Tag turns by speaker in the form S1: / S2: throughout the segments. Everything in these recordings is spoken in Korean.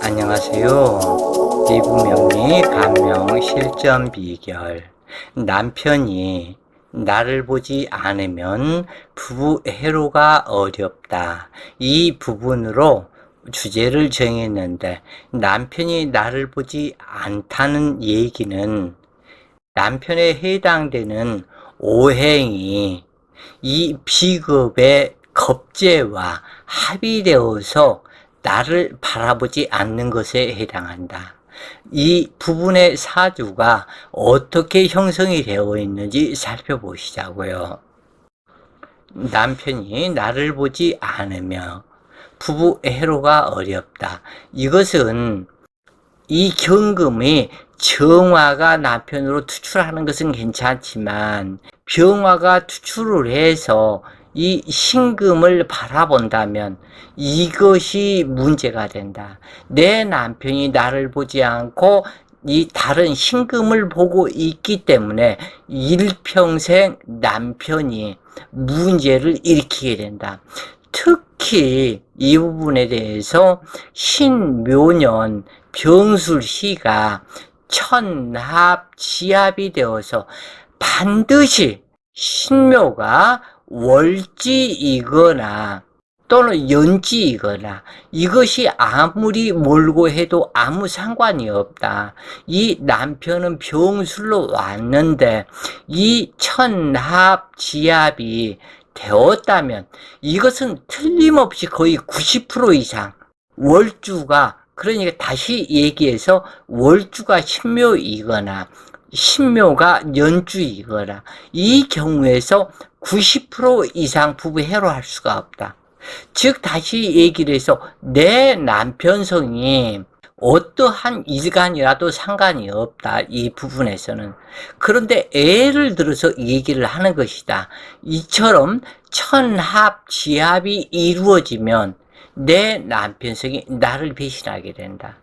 S1: 안녕하세요. 미부명리 감명 실전 비결. 남편이 나를 보지 않으면 부부 해로가 어렵다. 이 부분으로 주제를 정했는데, 남편이 나를 보지 않다는 얘기는 남편에 해당되는 오행이 이 비겁의 겁재와 합의되어서 나를 바라보지 않는 것에 해당한다. 이 부분의 사주가 어떻게 형성이 되어 있는지 살펴보시자고요. 남편이 나를 보지 않으며 부부 해로가 어렵다. 이것은 이 경금이 정화가 남편으로 투출하는 것은 괜찮지만 병화가 투출을 해서 이 신금을 바라본다면 이것이 문제가 된다. 내 남편이 나를 보지 않고 이 다른 신금을 보고 있기 때문에 일평생 남편이 문제를 일으키게 된다. 특히 이 부분에 대해서 신묘년 병술시가 천합지합이 되어서 반드시 신묘가 월지이거나 또는 연지이거나 이것이 아무리 몰고 해도 아무 상관이 없다. 이 남편은 병술로 왔는데 이 천합지합이 되었다면 이것은 틀림없이 거의 90% 이상 월주가, 그러니까 다시 얘기해서 월주가 신묘이거나 신묘가 연주이거나 이 경우에서 90% 이상 부부 해로할 수가 없다. 즉 다시 얘기를 해서 내 남편성이 어떠한 일간이라도 상관이 없다. 이 부분에서는. 그런데 예를 들어서 얘기를 하는 것이다. 이처럼 천합지합이 이루어지면 내 남편성이 나를 배신하게 된다.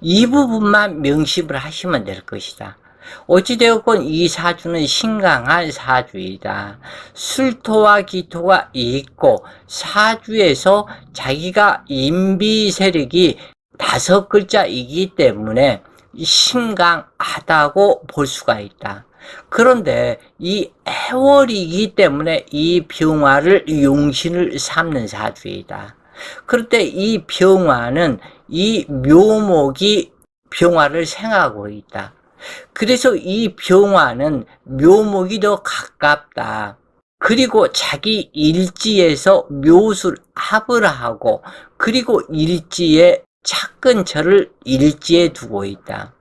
S1: 이 부분만 명심을 하시면 될 것이다. 어찌되었건 이 사주는 신강한 사주이다. 술토와 기토가 있고 사주에서 자기가 인비 세력이 5글자이기 때문에 신강하다고 볼 수가 있다. 그런데 이 해월이기 때문에 이 병화를 용신을 삼는 사주이다. 그런데 이 병화는 이 묘목이 병화를 생하고 있다. 그래서 이 병화는 묘목이 더 가깝다. 그리고 자기 일지에서 묘술 합을 하고 그리고 일지에 착근처를 일지에 두고 있다.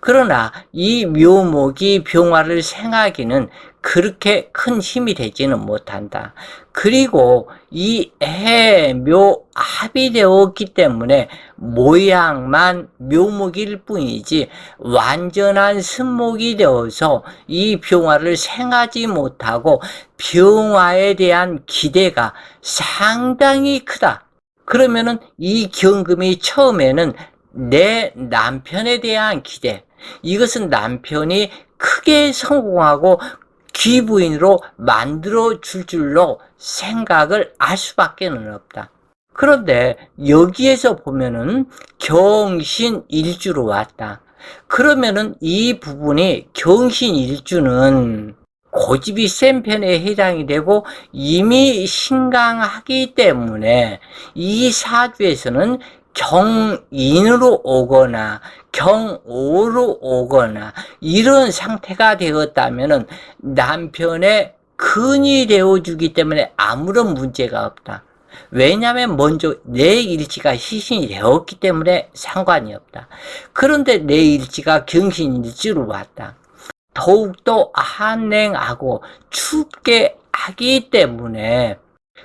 S1: 그러나 이 묘목이 병화를 생하기는 그렇게 큰 힘이 되지는 못한다. 그리고 이 해묘 합이 되었기 때문에 모양만 묘목일 뿐이지 완전한 승목이 되어서 이 병화를 생하지 못하고 병화에 대한 기대가 상당히 크다. 그러면은 이 경금이 처음에는 내 남편에 대한 기대, 이것은 남편이 크게 성공하고 귀부인으로 만들어 줄 줄로 생각을 할 수밖에 없다. 그런데 여기에서 보면은 경신일주로 왔다. 그러면은 이 부분이 경신일주는 고집이 센 편에 해당이 되고 이미 신강하기 때문에 이 사주에서는 경인으로 오거나 경오로 오거나 이런 상태가 되었다면 남편의 근이 되어주기 때문에 아무런 문제가 없다. 왜냐하면 먼저 내 일지가 시신이 되었기 때문에 상관이 없다. 그런데 내 일지가 경신일지로 왔다. 더욱더 한랭하고 춥게 하기 때문에,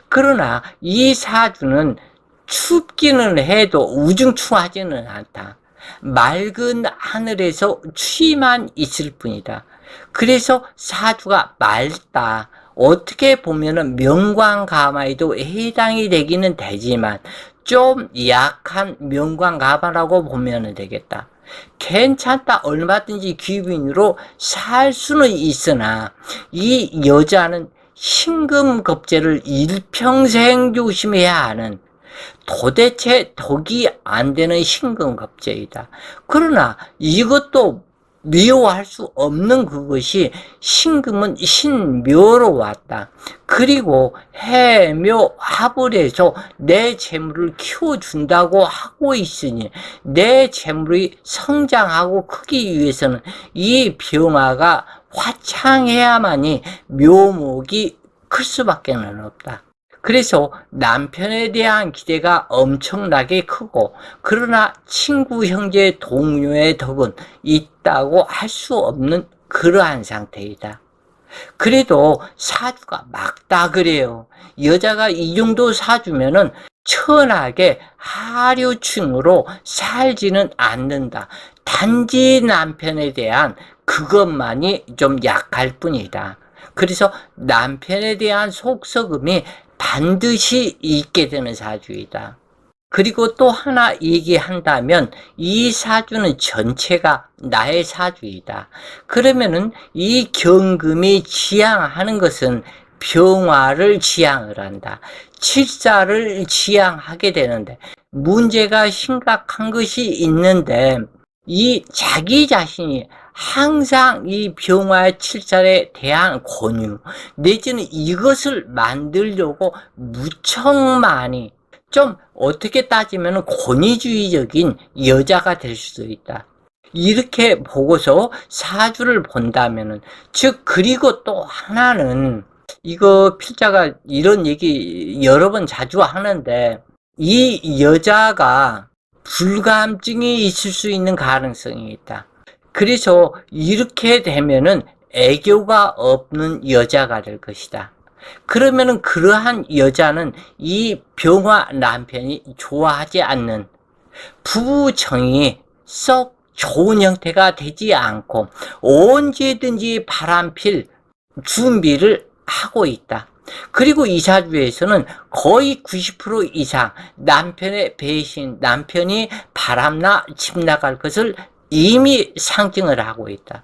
S1: 그러나 이 사주는 춥기는 해도 우중충하지는 않다. 맑은 하늘에서 추위만 있을 뿐이다. 그래서 사주가 맑다. 어떻게 보면은 명관가마에도 해당이 되기는 되지만 좀 약한 명관가마라고 보면 되겠다. 괜찮다, 얼마든지 귀빈으로 살 수는 있으나 이 여자는 신금겁제를 일평생 조심해야 하는, 도대체 덕이 안 되는 신금겁제이다. 그러나 이것도 미워할 수 없는 그것이 신금은 신묘로 왔다. 그리고 해묘 합을 해서 내 재물을 키워준다고 하고 있으니 내 재물이 성장하고 크기 위해서는 이 병화가 화창해야만이 묘목이 클 수밖에 없다. 그래서 남편에 대한 기대가 엄청나게 크고, 그러나 친구, 형제, 동료의 덕은 있다고 할 수 없는 그러한 상태이다. 그래도 사주가 막다 그래요. 여자가 이 정도 사주면은 천하게 하류층으로 살지는 않는다. 단지 남편에 대한 그것만이 좀 약할 뿐이다. 그래서 남편에 대한 속썩음이 반드시 있게 되는 사주이다. 그리고 또 하나 얘기한다면 이 사주는 전체가 나의 사주이다. 그러면은 이 경금이 지향하는 것은 병화를 지향을 한다. 칠사를 지향하게 되는데 문제가 심각한 것이 있는데 이 자기 자신이 항상 이 병화의 칠살에 대한 권유 내지는 이것을 만들려고 무척 많이 좀 어떻게 따지면 권위주의적인 여자가 될 수도 있다. 이렇게 보고서 사주를 본다면은 즉 그리고 또 하나는 이거 필자가 이런 얘기 여러 번 자주 하는데 이 여자가 불감증이 있을 수 있는 가능성이 있다. 그래서 이렇게 되면은 애교가 없는 여자가 될 것이다. 그러면은 그러한 여자는 이 병화 남편이 좋아하지 않는 부부정이 썩 좋은 형태가 되지 않고 언제든지 바람필 준비를 하고 있다. 그리고 이 사주에서는 거의 90% 이상 남편의 배신, 남편이 바람나 집 나갈 것을 이미 상징을 하고 있다.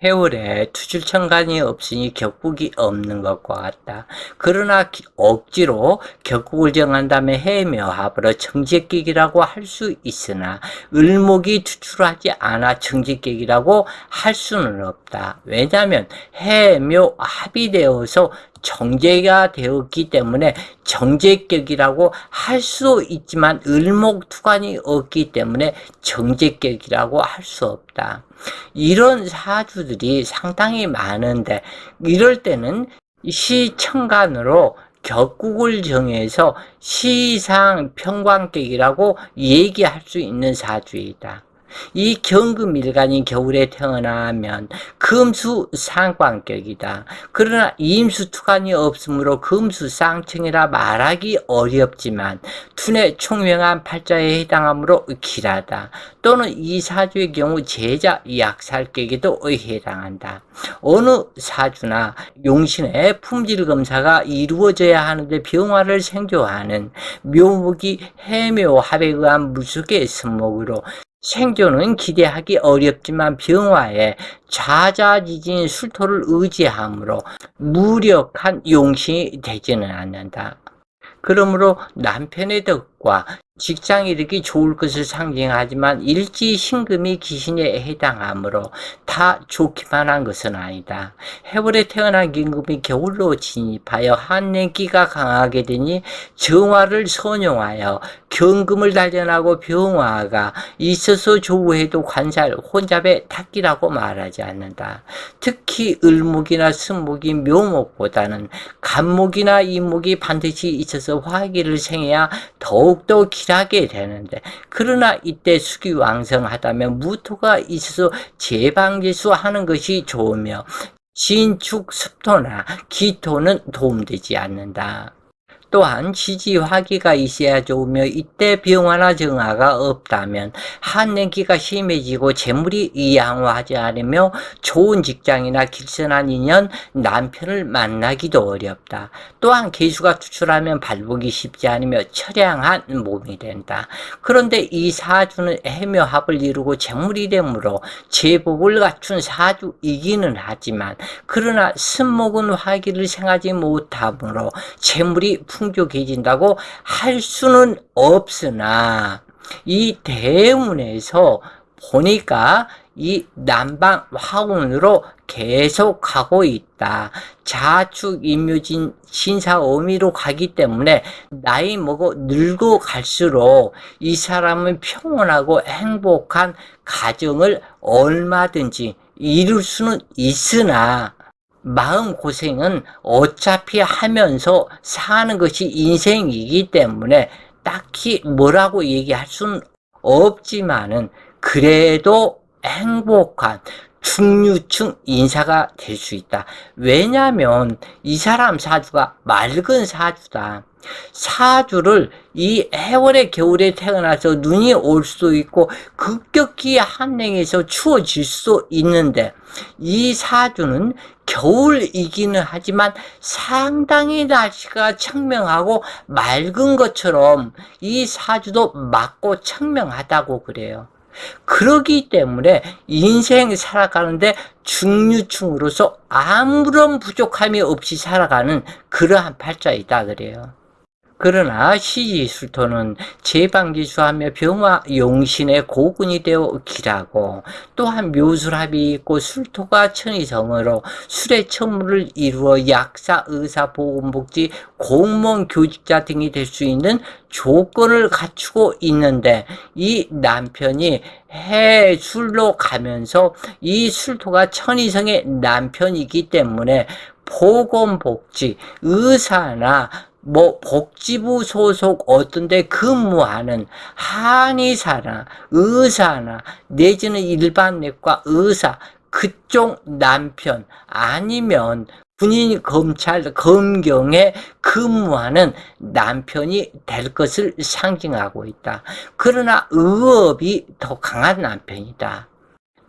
S1: 해월에 투줄천간이 없으니 격국이 없는 것과 같다. 그러나 억지로 격국을 정한다면 해묘합으로 정제격이라고 할 수 있으나 을목이 투출하지 않아 정제격이라고 할 수는 없다. 왜냐하면 해묘합이 되어서 정제가 되었기 때문에 정제격이라고 할 수 있지만 을목투관이 없기 때문에 정제격이라고 할 수 없다. 이런 사주들이 상당히 많은데 이럴 때는 시천간으로 격국을 정해서 시상 평관격이라고 얘기할 수 있는 사주이다. 이 경금일간이 겨울에 태어나면 금수상관격이다. 그러나 임수투관이 없으므로 금수상청이라 말하기 어렵지만 둔의 총명한 팔자에 해당하므로 길하다. 또는 이 사주의 경우 제자 약살격에도 해당한다. 어느 사주나 용신의 품질검사가 이루어져야 하는데 병화를 생조하는 묘목이 해묘합에 의한 무속의 선목으로 생존은 기대하기 어렵지만 병화에 좌자지진 술토를 의지하므로 무력한 용신이 되지는 않는다. 그러므로 남편의 덕과 직장 이르기 좋을 것을 상징하지만 일지 신금이 기신에 해당하므로 다 좋기만 한 것은 아니다. 해월에 태어난 임금이 겨울로 진입하여 한냉기가 강하게 되니 정화를 선용하여 경금을 단련하고 병화가 있어서 조우해도 관살 혼잡의 탁기라고 말하지 않는다. 특히 을목이나 승목이 묘목보다는 간목이나 임목이 반드시 있어서 화기를 생해야 더욱더 길하게 되는데 그러나 이때 수기 왕성하다면 무토가 있어서 재방제수하는 것이 좋으며 신축 습토나 기토는 도움되지 않는다. 또한 지지화기가 있어야 좋으며 이때 병화나 정화가 없다면 한냉기가 심해지고 재물이 이양화하지 않으며 좋은 직장이나 길선한 인연, 남편을 만나기도 어렵다. 또한 개수가 투출하면 발복이 쉽지 않으며 처량한 몸이 된다. 그런데 이 사주는 해묘합을 이루고 재물이 되므로 제복을 갖춘 사주이기는 하지만 그러나 승목은 화기를 생하지 못하므로 재물이 풍족해진다고 할 수는 없으나 이 대운에서 보니까 이 남방 화운으로 계속 가고 있다. 자축 임묘진 신사오미로 가기 때문에 나이 먹어 늙어 갈수록 이 사람은 평온하고 행복한 가정을 얼마든지 이룰 수는 있으나 마음고생은 어차피 하면서 사는 것이 인생이기 때문에 딱히 뭐라고 얘기할 수는 없지만은 그래도 행복한 중류층 인사가 될 수 있다. 왜냐하면 이 사람 사주가 맑은 사주다. 사주를 이 해월의 겨울에 태어나서 눈이 올 수도 있고 급격히 한랭에서 추워질 수도 있는데 이 사주는 겨울이기는 하지만 상당히 날씨가 청명하고 맑은 것처럼 이 사주도 맑고 청명하다고 그래요. 그러기 때문에 인생 살아가는데 중류층으로서 아무런 부족함이 없이 살아가는 그러한 팔자이다 그래요. 그러나 시지술토는 제방기수하며 병화 용신의 고군이 되어 기라고 또한 묘술합이 있고 술토가 천이성으로 술의 천무를 이루어 약사, 의사, 보건복지, 공무원, 교직자 등이 될 수 있는 조건을 갖추고 있는데 이 남편이 해술로 가면서 이 술토가 천이성의 남편이기 때문에 보건복지, 의사나 복지부 소속 어떤데 근무하는 한의사나 의사나 내지는 일반 내과 의사 그쪽 남편 아니면 군인, 검찰, 검경에 근무하는 남편이 될 것을 상징하고 있다. 그러나 의업이 더 강한 남편이다.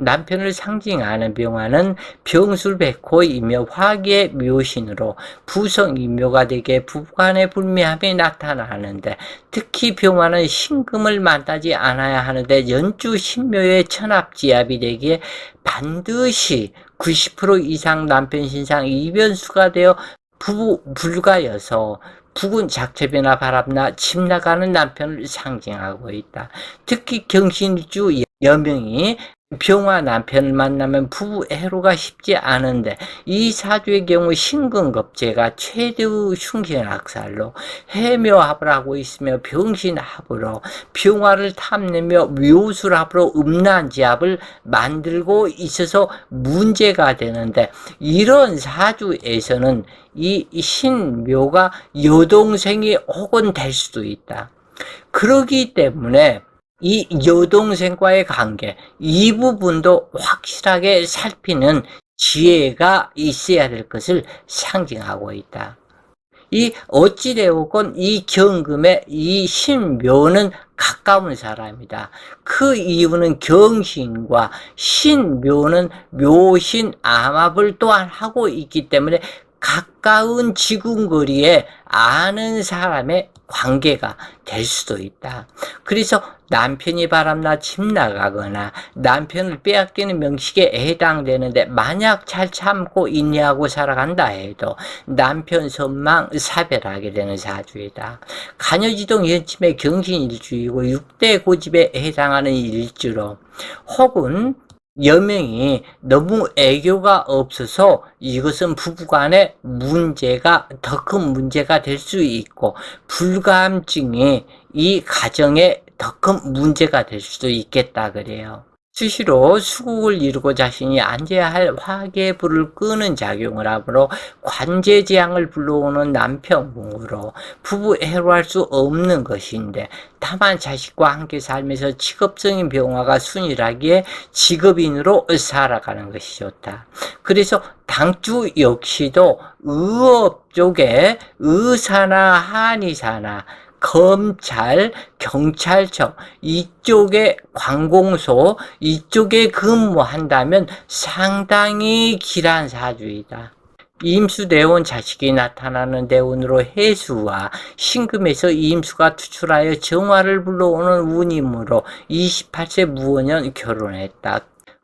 S1: 남편을 상징하는 병화는 병술백호이며 화기의 묘신으로 부성이묘가 되게 부부간의 불미함이 나타나는데 특히 병화는 신금을 만나지 않아야 하는데 연주신묘의 천합지압이 되기에 반드시 90% 이상 남편 신상 이변수가 되어 부부 불가여서 부군 작체비나 바람나 집 나가는 남편을 상징하고 있다. 특히 경신주 여명이 병화 남편을 만나면 부부 애로가 쉽지 않은데 이 사주의 경우 신근겁제가 최대의 흉신악살로 해묘합을 하고 있으며 병신합으로 병화를 탐내며 묘술합으로 음란지합을 만들고 있어서 문제가 되는데 이런 사주에서는 이 신묘가 여동생이 혹은 될 수도 있다. 그러기 때문에 이 여동생과의 관계, 이 부분도 확실하게 살피는 지혜가 있어야 될 것을 상징하고 있다. 이 어찌되었건 이 경금의 이 신묘는 가까운 사람이다. 그 이유는 경신과 신묘는 묘신 암합을 또한 하고 있기 때문에 가까운 지근거리에 아는 사람의 관계가 될 수도 있다. 그래서 남편이 바람나 집 나가거나 남편을 빼앗기는 명식에 해당되는데 만약 잘 참고 인내하고 살아간다 해도 남편 선망 사별하게 되는 사주이다. 간여지동 연침의 경신일주이고 6대 고집에 해당하는 일주로 혹은 여명이 너무 애교가 없어서 이것은 부부간의 문제가 더 큰 문제가 될 수 있고 불감증이 이 가정에 더 큰 문제가 될 수도 있겠다 그래요. 수시로 수국을 이루고 자신이 앉아야 할 화계의 불을 끄는 작용을 하므로 관제재앙을 불러오는 남편궁으로 부부 애로할 수 없는 것인데 다만 자식과 함께 살면서 직업적인 병화가 순일하기에 직업인으로 살아가는 것이 좋다. 그래서 당주 역시도 의업 쪽에 의사나 한의사나 검찰, 경찰청 이쪽에 관공서 이쪽에 근무한다면 상당히 길한 사주이다. 임수대운 자식이 나타나는 대운으로 해수와 신금에서 임수가 투출하여 정화를 불러오는 운이므로 28세 무원년 결혼했다.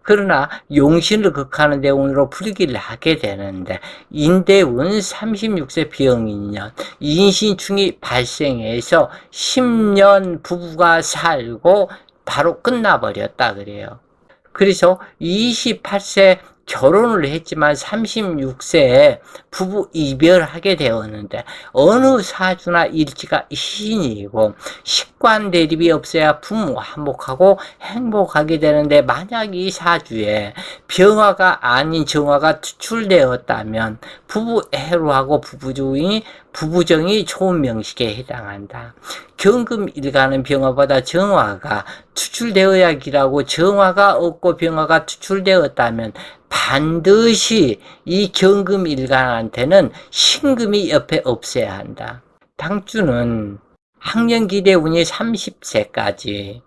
S1: 그러나 용신을 극하는 대운으로 풀기를 하게 되는데 인대운 36세 병인년 인신충이 발생해서 10년 부부가 살고 바로 끝나버렸다 그래요. 그래서 28세 결혼을 했지만 36세에 부부 이별하게 되었는데 어느 사주나 일지가 신이고 식관 대립이 없어야 부모 화목하고 행복하게 되는데 만약 이 사주에 병화가 아닌 정화가 투출되었다면 부부 해로하고 부부정이 좋은 명식에 해당한다. 경금 일가는 병화보다 정화가 투출되어야 기라고 정화가 없고 병화가 투출되었다면 반드시 이 경금 일간한테는 신금이 옆에 없어야 한다. 당주는 학년기대운이 30세까지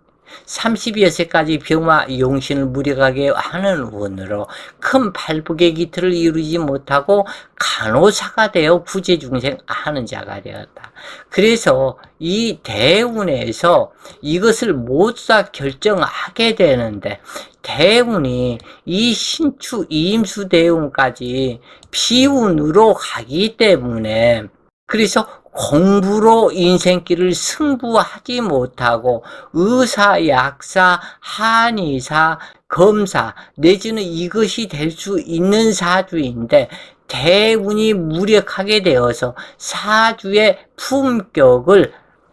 S1: 32세까지 병화 용신을 무력하게 하는 운으로 큰 발복의 기틀을 이루지 못하고 간호사가 되어 구제중생 하는 자가 되었다. 그래서 이 대운에서 이것을 모두 다 결정하게 되는데 대운이 이 신축 이임수 대운까지 비운으로 가기 때문에 그래서 공부로 인생길을 승부하지 못하고 의사, 약사, 한의사, 검사 내지는 이것이 될 수 있는 사주인데 대운이 무력하게 되어서 사주의 품격을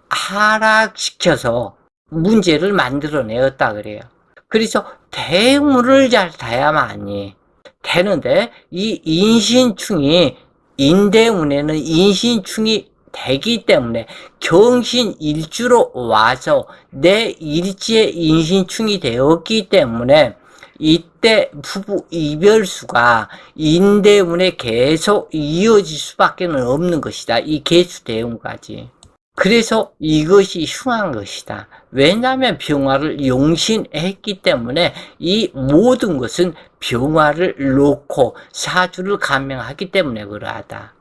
S1: 하락시켜서 문제를 만들어내었다 그래요. 그래서 대운을 잘 타야만이 되는데 이 인신충이 인대운에는 인신충이 되기 때문에 경신일주로 와서 내 일지에 인신충이 되었기 때문에 이때 부부 이별수가 인대운에 계속 이어질 수밖에 없는 것이다. 이 계수대운까지. 그래서 이것이 흉한 것이다. 왜냐하면 병화를 용신했기 때문에 이 모든 것은 병화를 놓고 사주를 감명하기 때문에 그러하다.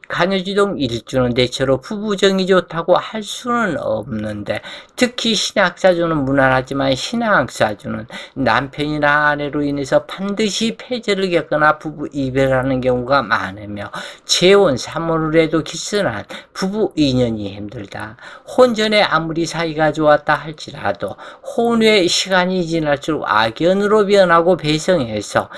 S1: 간여지동 일주는 대체로 부부정이 좋다고 할 수는 없는데 특히 신약사주는 무난하지만 신약사주는 남편이나 아내로 인해서 반드시 폐절을 겪거나 부부 이별하는 경우가 많으며 재혼, 삼혼을 해도 기스난 부부 인연이 힘들다. 혼전에 아무리 사이가 좋았다 할지라도 혼후의 시간이 지날수록 악연으로 변하고 배성해서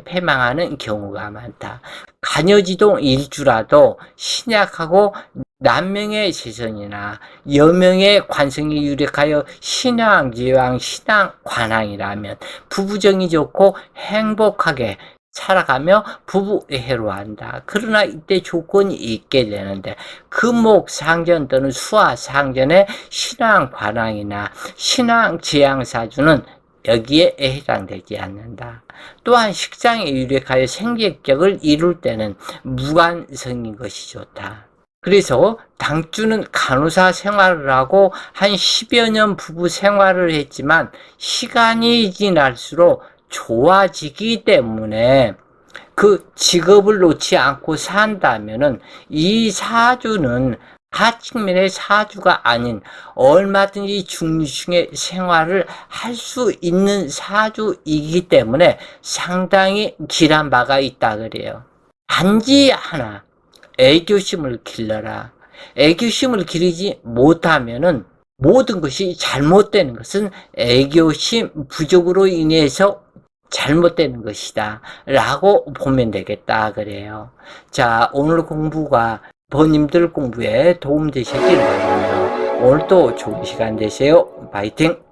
S1: 패망하는 경우가 많다. 간여지동 일주라도 신약하고 남명의 재선이나 여명의 관성이 유력하여 신왕지왕 신왕관왕이라면 부부정이 좋고 행복하게 살아가며 부부에 해로한다. 그러나 이때 조건이 있게 되는데 금목상전 또는 수화상전의 신왕관왕이나 신왕지왕사주는 여기에 해당되지 않는다. 또한 식상에 유력하여 생계격을 이룰 때는 무관성인 것이 좋다. 그래서 당주는 간호사 생활을 하고 한 10여 년 부부 생활을 했지만 시간이 지날수록 좋아지기 때문에 그 직업을 놓지 않고 산다면은 이 사주는 하측면의 사주가 아닌 얼마든지 중류층의 생활을 할 수 있는 사주이기 때문에 상당히 길한 바가 있다 그래요. 단지 하나 애교심을 길러라. 애교심을 기르지 못하면은 모든 것이 잘못되는 것은 애교심 부족으로 인해서 잘못되는 것이다 라고 보면 되겠다 그래요. 자, 오늘 공부가 본인들 공부에 도움 되셨길 바라며 오늘도 좋은 시간 되세요. 파이팅!